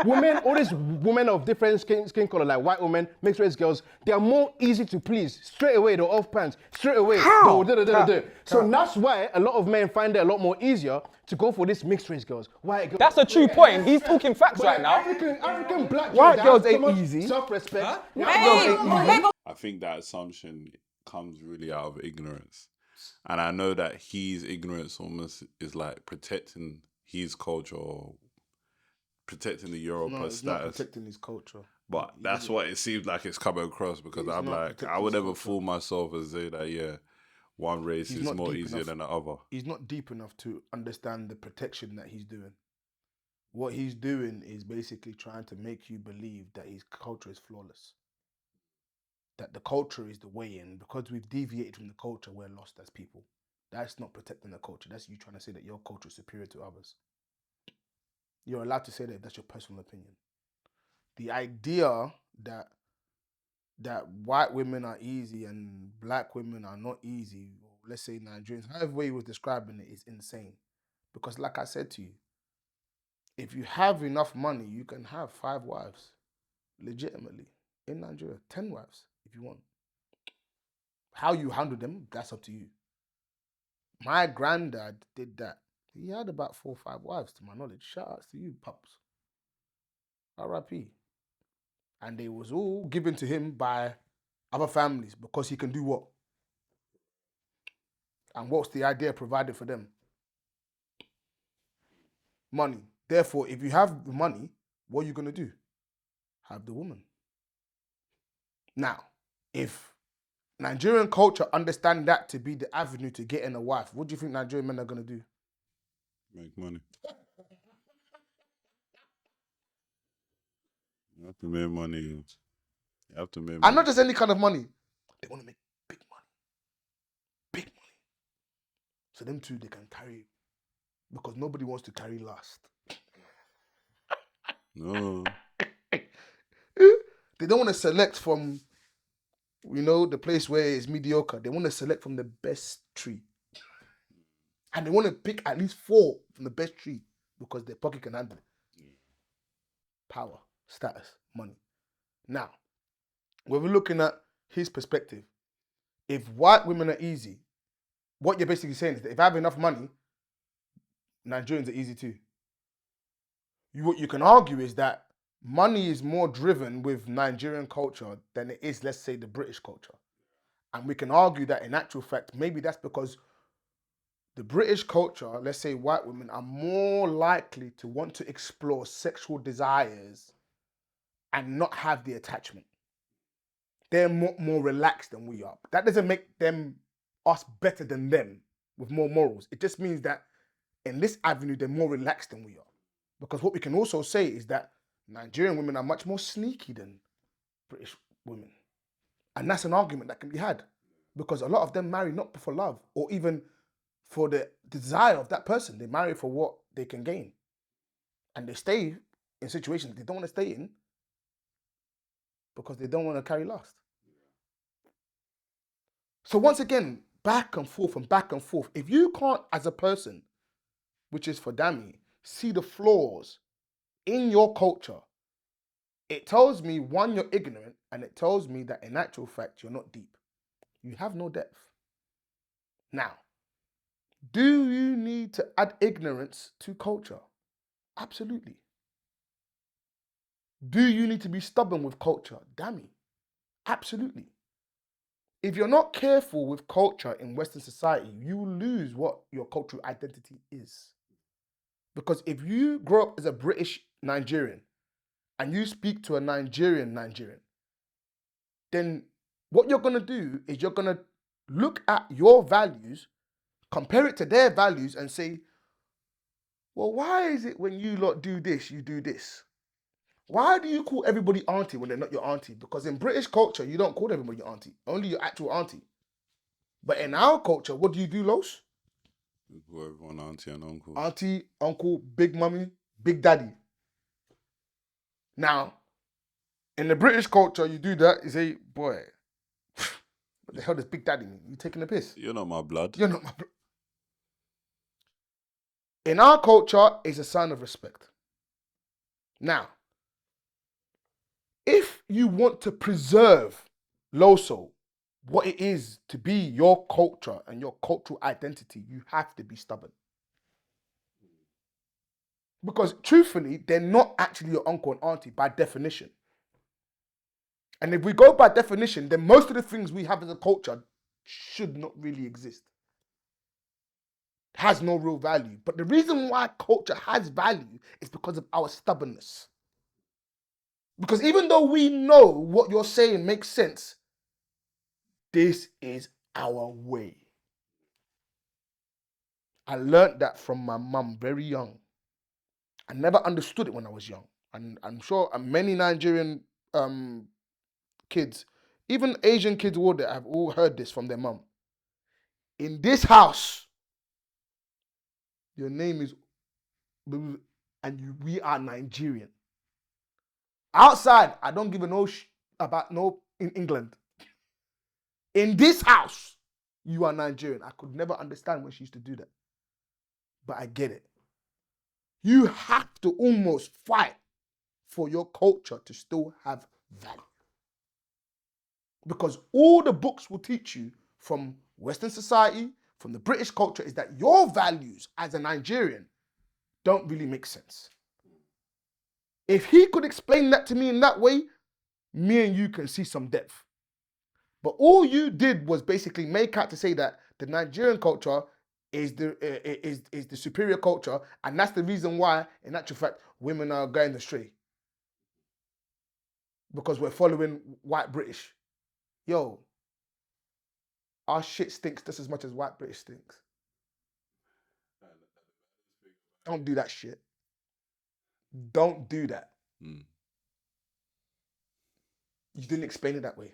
women, all these women of different skin color, like white women, mixed race girls, they are more easy to please. Straight away, they're off pants. Straight away, How? So that's why a lot of men find it a lot more easier to go for these mixed race girls. White girls. That's a true point. He's talking facts right now. African black White girls girls ain't easy. Self-respect. I think that assumption comes really out of ignorance. And I know that his ignorance almost is like protecting his culture or protecting the Europa It's not status. protecting his culture. But that's what it seems like it's coming across because I'm like, I would never fool myself and say that, one race is more easier than the other. He's not deep enough to understand the protection that he's doing. What he's doing is basically trying to make you believe that his culture is flawless. That the culture is the way in. Because we've deviated from the culture, we're lost as people. That's not protecting the culture. That's you trying to say that your culture is superior to others. You're allowed to say that if that's your personal opinion. The idea that white women are easy and black women are not easy, or let's say Nigerians, however way he was describing it, is insane. Because like I said to you, if you have enough money, you can have 5 wives, legitimately, in Nigeria, 10 wives, if you want. How you handle them, that's up to you. My granddad did that. He had about 4 or 5 wives, to my knowledge. Shout outs to you, pups. R.I.P. And they was all given to him by other families because he can do what? And what's the idea provided for them? Money. Therefore, if you have the money, what are you going to do? Have the woman. Now, if Nigerian culture understand that to be the avenue to getting a wife, what do you think Nigerian men are going to do? Make money. You have to make money. You have to make money. And not just any kind of money. They want to make big money. Big money. So them two, they can carry, because nobody wants to carry last. No. They don't want to select from, the place where it's mediocre. They want to select from the best tree. And they want to pick at least 4 from the best tree because their pocket can handle it. Power, status, money. Now, when we're looking at his perspective, if white women are easy, what you're basically saying is that if I have enough money, Nigerians are easy too. What you can argue is that money is more driven with Nigerian culture than it is, let's say, the British culture. And we can argue that in actual fact, maybe that's because the British culture, let's say white women, are more likely to want to explore sexual desires and not have the attachment. They're more relaxed than we are. That doesn't make us better than them with more morals. It just means that in this avenue, they're more relaxed than we are. Because what we can also say is that Nigerian women are much more sneaky than British women. And that's an argument that can be had. Because a lot of them marry not for love or even for the desire of that person. They marry for what they can gain. And they stay in situations they don't want to stay in because they don't want to carry last. So once again, back and forth and back and forth. If you can't, as a person, which is for Dami, see the flaws in your culture, it tells me, one, you're ignorant, and it tells me that in actual fact, you're not deep. You have no depth. Now, do you need to add ignorance to culture? Absolutely. Do you need to be stubborn with culture? Dami. Absolutely. If you're not careful with culture in Western society, you will lose what your cultural identity is. Because if you grow up as a British Nigerian and you speak to a Nigerian, then what you're going to do is you're going to look at your values, compare it to their values and say, well, why is it when you lot do this, you do this? Why do you call everybody auntie when they're not your auntie? Because in British culture, you don't call everybody your auntie, only your actual auntie. But in our culture, what do you do, Los? We call everyone auntie and uncle. Auntie, uncle, big mummy, big daddy. Now, in the British culture, you do that, you say, boy, what the hell does big daddy mean? You taking the piss? You're not my blood. You're not my blood. In our culture, it's a sign of respect. Now, if you want to preserve Loso, what it is to be your culture and your cultural identity, you have to be stubborn. Because truthfully, they're not actually your uncle and auntie by definition. And if we go by definition, then most of the things we have as a culture should not really exist. Has no real value. But the reason why culture has value is because of our stubbornness. Because even though we know what you're saying makes sense, this is our way. I learned that from my mum very young. I never understood it when I was young. And I'm sure many Nigerian kids, even Asian kids all that, have all heard this from their mum. In this house, your name is, and we are Nigerian. Outside, I don't give a no about no in England. In this house, you are Nigerian. I could never understand when she used to do that. But I get it. You have to almost fight for your culture to still have value. Because all the books will teach you from Western society, from the British culture, is that your values as a Nigerian don't really make sense. If he could explain that to me in that way, me and you can see some depth. But all you did was basically make out to say that the Nigerian culture is the superior culture, and that's the reason why, in actual fact, women are going astray. Because we're following white British. Yo, our shit stinks just as much as white British stinks. Don't do that shit. Don't do that. You didn't explain it that way.